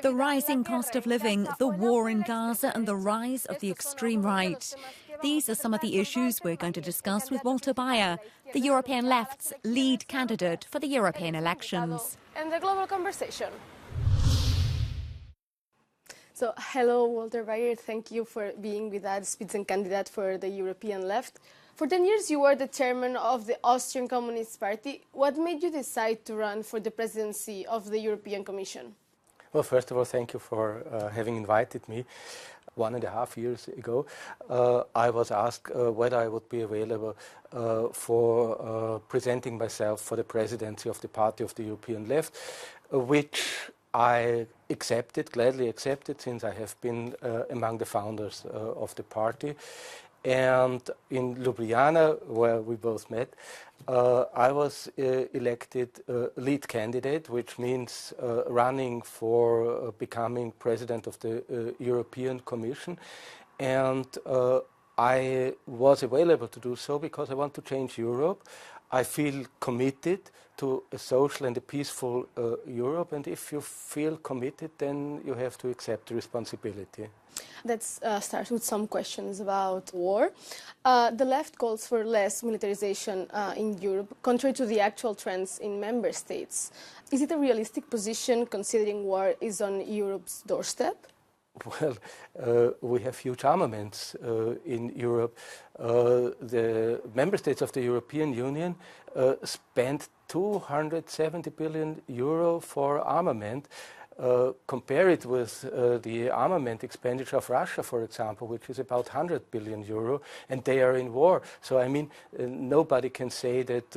The rising cost of living, the war in Gaza and the rise of the extreme right. These are some of the issues we're going to discuss with Walter Baier, the European left's lead candidate for the European elections. And the Global Conversation. So, hello, Walter Baier. Thank you for being with us, Spitzenkandidat for the European left. For 10 years, you were the chairman of the Austrian Communist Party. What made you decide to run for the presidency of the European Commission? Well, first of all, thank you for having invited me. 1.5 years ago, I was asked whether I would be available for presenting myself for the presidency of the Party of the European Left, which I gladly accepted, since I have been among the founders of the party. And in Ljubljana, where we both met, I was elected lead candidate, which means running for becoming president of the European Commission. And I was available to do so because I want to change Europe. I feel committed to a social and a peaceful Europe, and if you feel committed, then you have to accept the responsibility. Let's start with some questions about war. The left calls for less militarization in Europe, contrary to the actual trends in member states. Is it a realistic position, considering war is on Europe's doorstep? Well, we have huge armaments in Europe. The member states of the European Union spent 270 billion euro for armament. Compare it with the armament expenditure of Russia, for example, which is about 100 billion euro, and they are in war. So, I mean, nobody can say that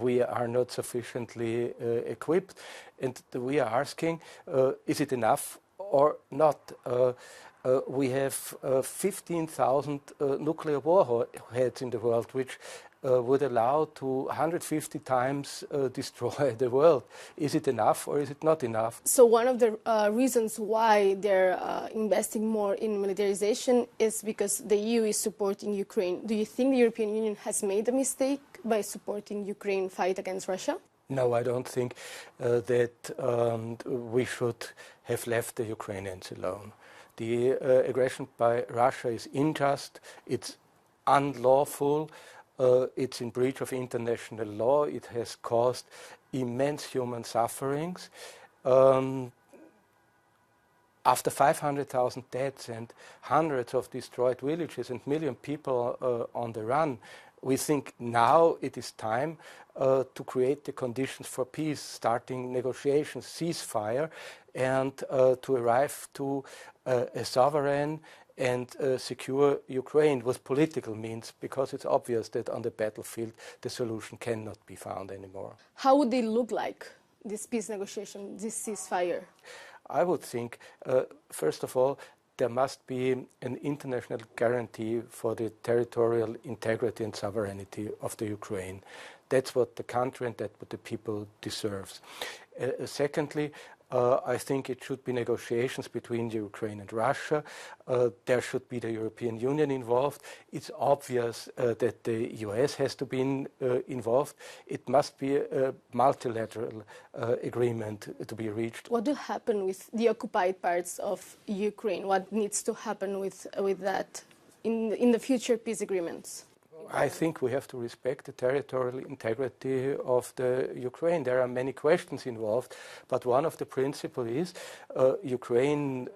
we are not sufficiently equipped. And we are asking, is it enough or not? We have 15,000 nuclear warheads in the world, which would allow to 150 times destroy the world. Is it enough or is it not enough? So one of the reasons why they're investing more in militarization is because the EU is supporting Ukraine. Do you think the European Union has made a mistake by supporting Ukraine fight against Russia? No, I don't think that we should have left the Ukrainians alone. The aggression by Russia is unjust, it's unlawful, it's in breach of international law, it has caused immense human sufferings. After 500,000 deaths and hundreds of destroyed villages and million people on the run, we think now it is time to create the conditions for peace, starting negotiations, ceasefire, and to arrive to a sovereign and secure Ukraine with political means, because it's obvious that on the battlefield the solution cannot be found anymore. How would they look like, this peace negotiation, this ceasefire? I would think, first of all, there must be an international guarantee for the territorial integrity and sovereignty of the Ukraine. That's what the country and that's what the people deserves. Secondly, I think it should be negotiations between Ukraine and Russia. There should be the European Union involved. It's obvious that the US has to be involved. It must be a multilateral agreement to be reached. What will happen with the occupied parts of Ukraine? What needs to happen with that in the future peace agreements? I think we have to respect the territorial integrity of the Ukraine. There are many questions involved, but one of the principles is Ukraine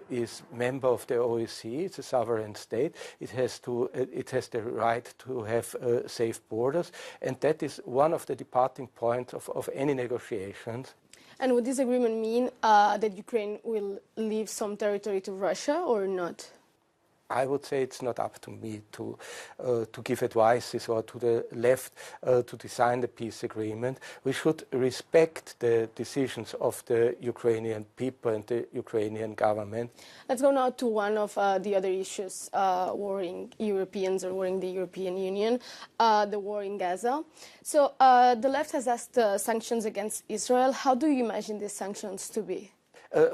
is member of the OSCE. It's a sovereign state. It has the right to have safe borders, and that is one of the departing points of any negotiations. And would this agreement mean that Ukraine will leave some territory to Russia or not? I would say it's not up to me to give advices or to the left to design the peace agreement. We should respect the decisions of the Ukrainian people and the Ukrainian government. Let's go now to one of the other issues worrying Europeans or worrying the European Union, the war in Gaza. So the left has asked sanctions against Israel. How do you imagine these sanctions to be?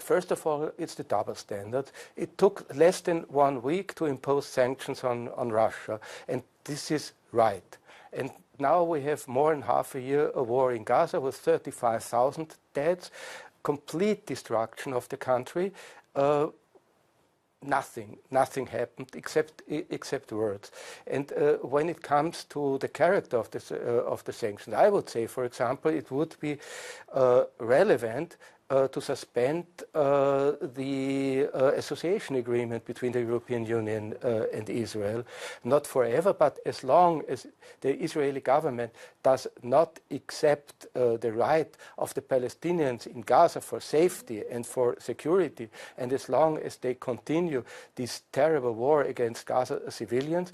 First of all, it's the double standard. It took less than 1 week to impose sanctions on Russia, and this is right. And now we have more than half a year of war in Gaza with 35,000 deaths. complete destruction of the country, nothing happened except words. And when it comes to the character of the sanctions, I would say, for example, it would be relevant to suspend the association agreement between the European Union and Israel, not forever, but as long as the Israeli government does not accept the right of the Palestinians in Gaza for safety and for security, and as long as they continue this terrible war against Gaza civilians,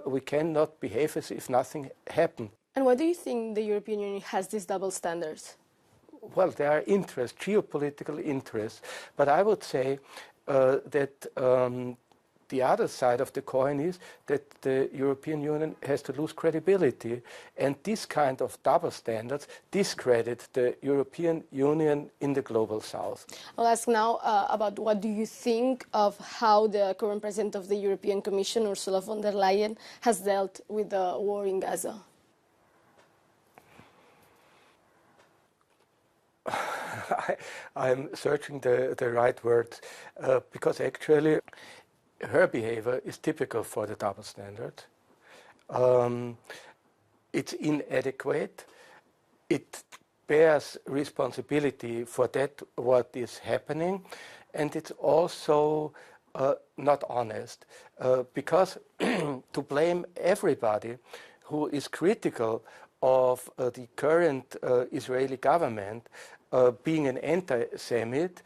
we cannot behave as if nothing happened. And why do you think the European Union has these double standards? Well, there are interests, geopolitical interests, but I would say that the other side of the coin is that the European Union has to lose credibility, and this kind of double standards discredit the European Union in the global south. I'll ask now about what do you think of how the current president of the European Commission, Ursula von der Leyen, has dealt with the war in Gaza? I'm searching the right words because actually her behavior is typical for the double standard. It's inadequate. It bears responsibility for that what is happening, and it's also not honest because to blame everybody who is critical of the current Israeli government being an anti-Semite,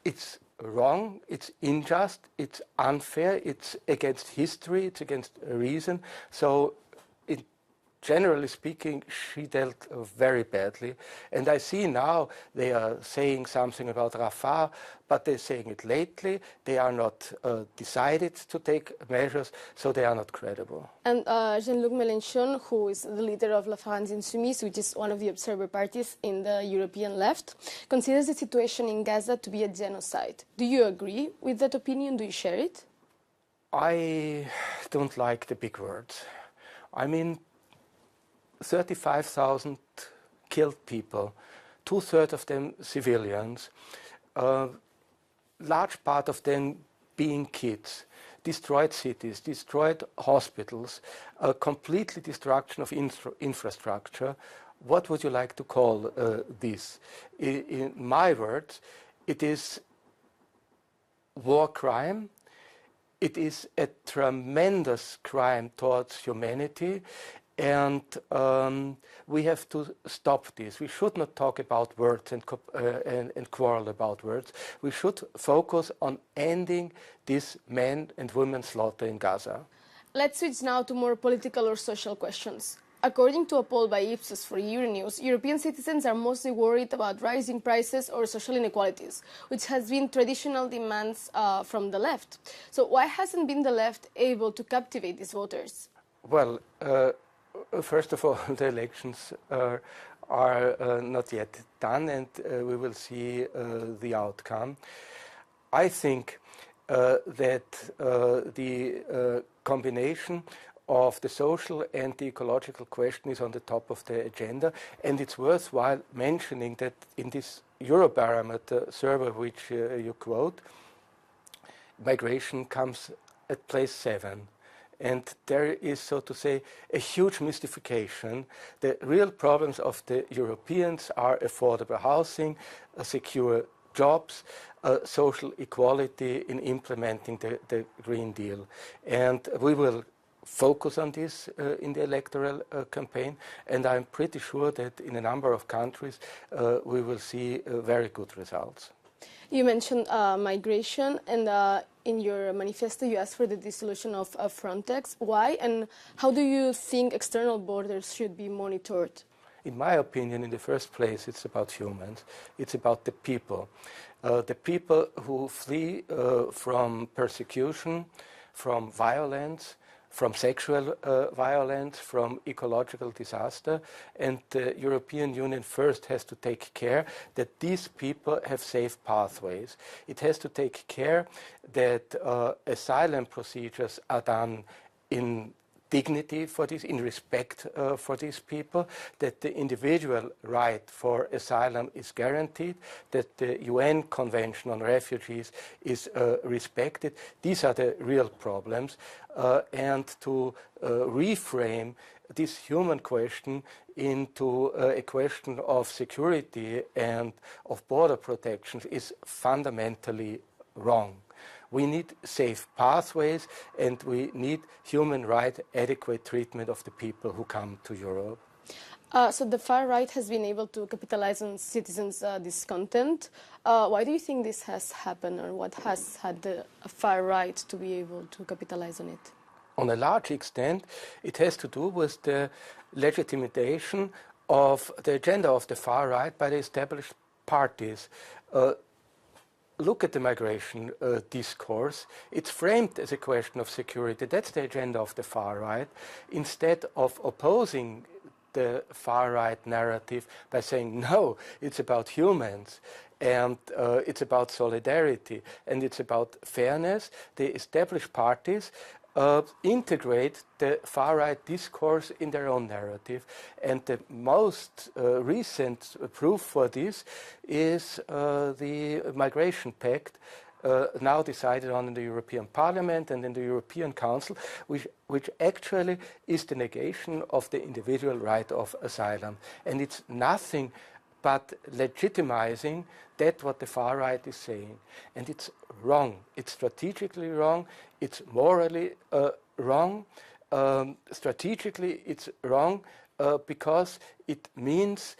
it's wrong, it's unjust, it's unfair, it's against history, it's against reason. So, generally speaking, she dealt very badly. And I see now they are saying something about Rafah, but they're saying it lately. They are not decided to take measures, so they are not credible. And Jean-Luc Mélenchon, who is the leader of La France Insoumise, which is one of the observer parties in the European left, considers the situation in Gaza to be a genocide. Do you agree with that opinion? Do you share it? I don't like the big words. I mean, 35,000 killed people, 2/3 of them civilians, large part of them being kids, destroyed cities, destroyed hospitals, completely destruction of infrastructure. What would you like to call this? In my words, it is war crime. It is a tremendous crime towards humanity. And we have to stop this. We should not talk about words and quarrel about words. We should focus on ending this men and women slaughter in Gaza. Let's switch now to more political or social questions. According to a poll by Ipsos for Euronews, European citizens are mostly worried about rising prices or social inequalities, which has been traditional demands from the left. So why hasn't been the left able to captivate these voters? Well, first of all, the elections are not yet done, and we will see the outcome. I think that the combination of the social and the ecological question is on the top of the agenda, and it's worthwhile mentioning that in this Eurobarometer survey which you quote, migration comes at place 7. And there is, so to say, a huge mystification. The real problems of the Europeans are affordable housing, secure jobs, social equality in implementing the Green Deal. And we will focus on this in the electoral campaign, and I'm pretty sure that in a number of countries we will see very good results. You mentioned migration, and in your manifesto you asked for the dissolution of Frontex. Why, and how do you think external borders should be monitored? In my opinion, in the first place, it's about humans. It's about the people who flee from persecution, from violence, from sexual violence, from ecological disaster. And the European Union first has to take care that these people have safe pathways. It has to take care that asylum procedures are done in dignity for this, in respect for these people, that the individual right for asylum is guaranteed, that the UN Convention on Refugees is respected. These are the real problems. And to reframe this human question into a question of security and of border protection is fundamentally wrong. We need safe pathways, and we need human right adequate treatment of the people who come to Europe. So the far right has been able to capitalize on citizens' discontent. Why do you think this has happened, or what has had the far right to be able to capitalize on it? On a large extent, it has to do with the legitimization of the agenda of the far right by the established parties. Look at the migration discourse. It's framed as a question of security. That's the agenda of the far right. Instead of opposing the far right narrative by saying, no, it's about humans, and it's about solidarity, and it's about fairness, the established parties integrate the far-right discourse in their own narrative. And the most recent proof for this is the Migration Pact, now decided on in the European Parliament and in the European Council, which actually is the negation of the individual right of asylum. And it's nothing but legitimizing that what the far right is saying. And it's wrong. It's strategically wrong. It's morally wrong. Strategically, it's wrong because it means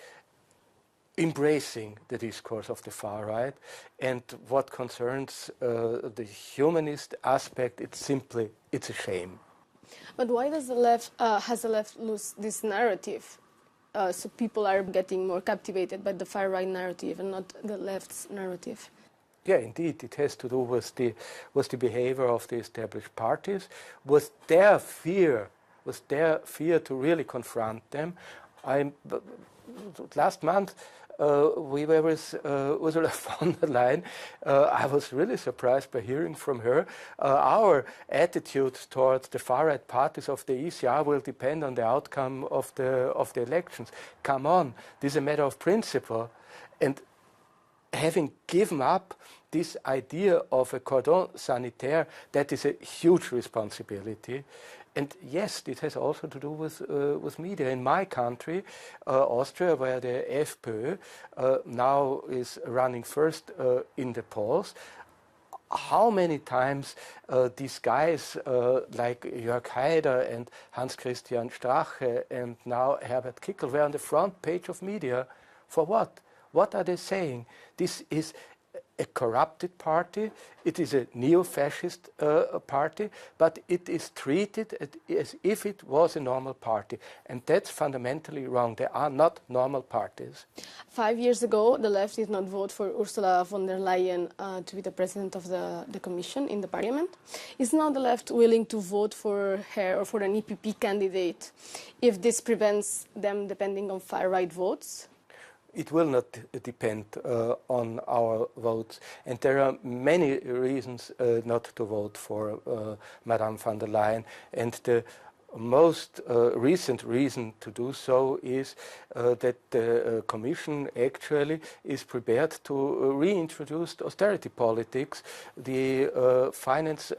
embracing the discourse of the far right. And what concerns the humanist aspect, it's a shame. But why does the left, has the left lose this narrative? So people are getting more captivated by the far-right narrative and not the left's narrative. Yeah, indeed, it has to do with the behavior of the established parties, with their fear to really confront them. Last month we were with Ursula von der Leyen. I was really surprised by hearing from her our attitude towards the far-right parties of the ECR will depend on the outcome of the elections. Come on, this is a matter of principle. And having given up this idea of a cordon sanitaire, that is a huge responsibility. And yes, it has also to do with media. In my country, Austria, where the FPÖ now is running first in the polls, how many times these guys like Jörg Haider and Hans-Christian Strache and now Herbert Kickl were on the front page of media. For what? What are they saying? This is a corrupted party, it is a neo-fascist party, but it is treated as if it was a normal party. And that's fundamentally wrong. They are not normal parties. 5 years ago, the left did not vote for Ursula von der Leyen to be the president of the Commission in the parliament. Is now the left willing to vote for her or for an EPP candidate if this prevents them depending on far-right votes? It will not depend on our votes. And there are many reasons not to vote for Madame von der Leyen. And the most recent reason to do so is that the Commission actually is prepared to reintroduce austerity politics. The finance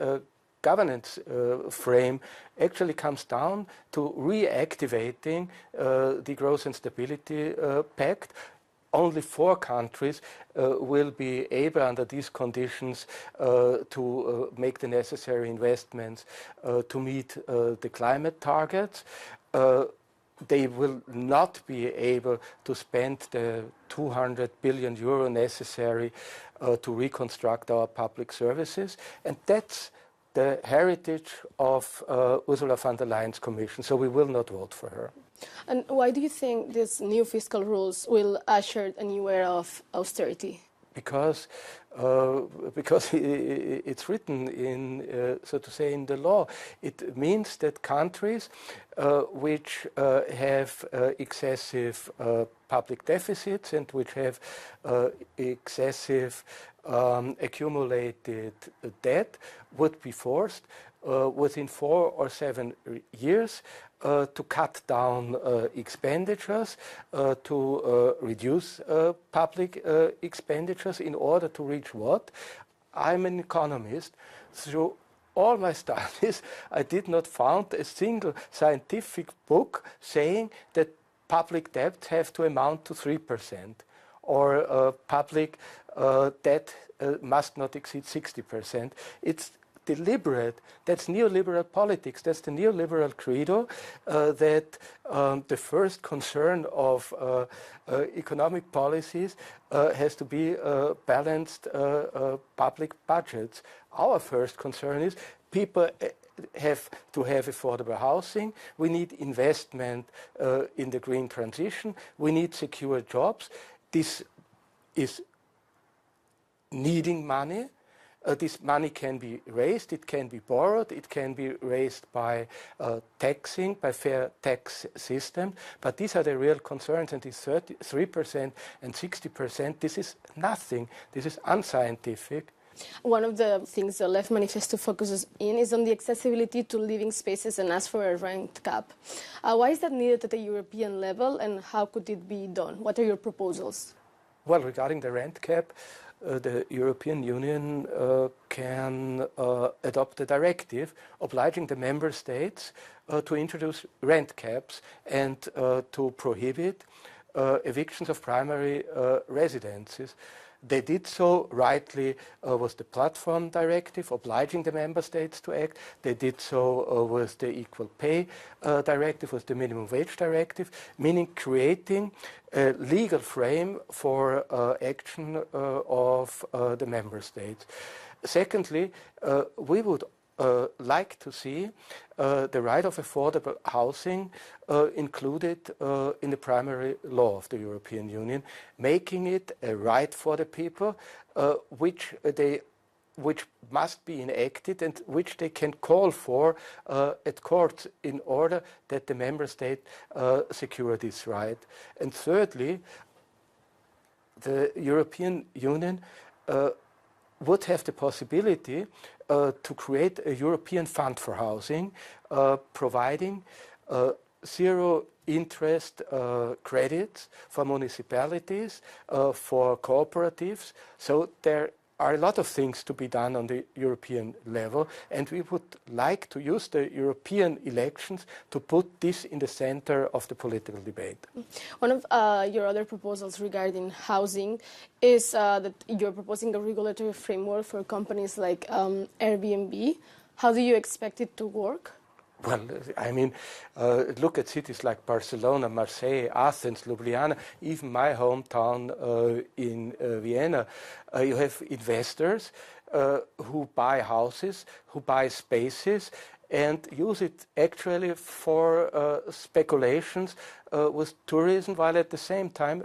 governance frame actually comes down to reactivating the Growth and Stability Pact. Only 4 countries will be able, under these conditions, to make the necessary investments to meet the climate targets. They will not be able to spend the 200 billion euro necessary to reconstruct our public services. And that's the heritage of Ursula von der Leyen's Commission, so we will not vote for her. And why do you think these new fiscal rules will usher a new era of austerity? Because it's written in, so to say, in the law. It means that countries which have excessive public deficits and which have excessive accumulated debt would be forced within 4 or 7 years to cut down expenditures, to reduce public expenditures in order to reach what? I'm an economist. Through all my studies, I did not find a single scientific book saying that public debt have to amount to 3%, or public debt must not exceed 60%. It's deliberate. That's neoliberal politics. That's the neoliberal credo that the first concern of economic policies has to be balanced public budgets. Our first concern is people have to have affordable housing. We need investment in the green transition. We need secure jobs. This is needing money. This money can be raised, it can be borrowed, it can be raised by taxing, by fair tax system. But these are the real concerns, and these 3% and 60%, this is nothing. This is unscientific. One of the things the Left Manifesto focuses in is on the accessibility to living spaces and asks for a rent cap. Why is that needed at a European level, and how could it be done? What are your proposals? Well, regarding the rent cap, the European Union can adopt a directive obliging the member states to introduce rent caps and to prohibit evictions of primary residences. They did so rightly with the platform directive, obliging the member states to act. They did so with the equal pay directive, with the minimum wage directive, meaning creating a legal frame for action of the member states. Secondly, we would like to see the right of affordable housing included in the primary law of the European Union, making it a right for the people which must be enacted and which they can call for at courts in order that the member state secure this right. And thirdly, the European Union would have the possibility to create a European fund for housing, providing zero interest credits for municipalities, for cooperatives. So there are a lot of things to be done on the European level, and we would like to use the European elections to put this in the center of the political debate. One of your other proposals regarding housing is that you're proposing a regulatory framework for companies like Airbnb. How do you expect it to work? Well, I mean, look at cities like Barcelona, Marseille, Athens, Ljubljana, even my hometown in Vienna. You have investors who buy houses, who buy spaces, and use it actually for speculations with tourism, while at the same time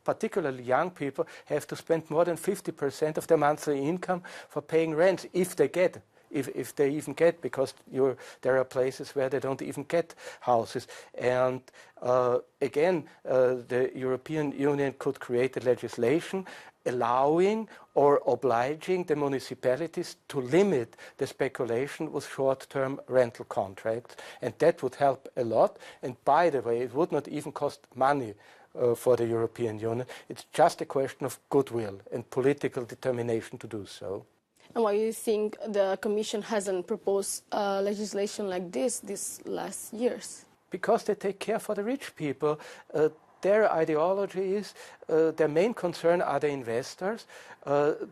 particularly young people have to spend more than 50% of their monthly income for paying rent if they get. If they even get, because there are places where they don't even get houses. And again, the European Union could create a legislation allowing or obliging the municipalities to limit the speculation with short-term rental contracts. And that would help a lot. And by the way, it would not even cost money for the European Union. It's just a question of goodwill and political determination to do so. And why do you think the Commission hasn't proposed legislation like this last years? Because they take care for the rich people. Their ideology is, their main concern are the investors.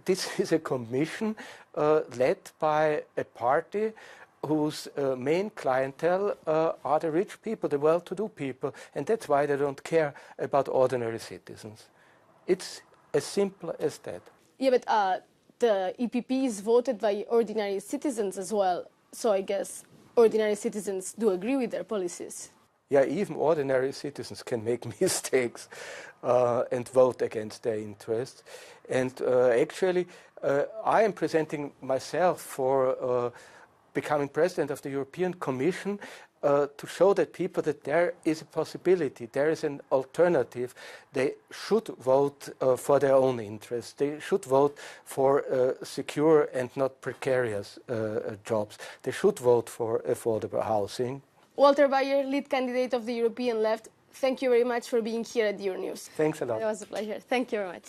This is a commission led by a party whose main clientele are the rich people, the well-to-do people, and that's why they don't care about ordinary citizens. It's as simple as that. Yeah, but the EPP is voted by ordinary citizens as well, so I guess ordinary citizens do agree with their policies. Yeah, even ordinary citizens can make mistakes and vote against their interests. And actually, I am presenting myself for becoming president of the European Commission to show that people that there is a possibility, there is an alternative. They should vote for their own interests. They should vote for secure and not precarious jobs. They should vote for affordable housing. Walter Baier, lead candidate of the European Left, thank you very much for being here at Euronews. Thanks a lot. It was a pleasure. Thank you very much.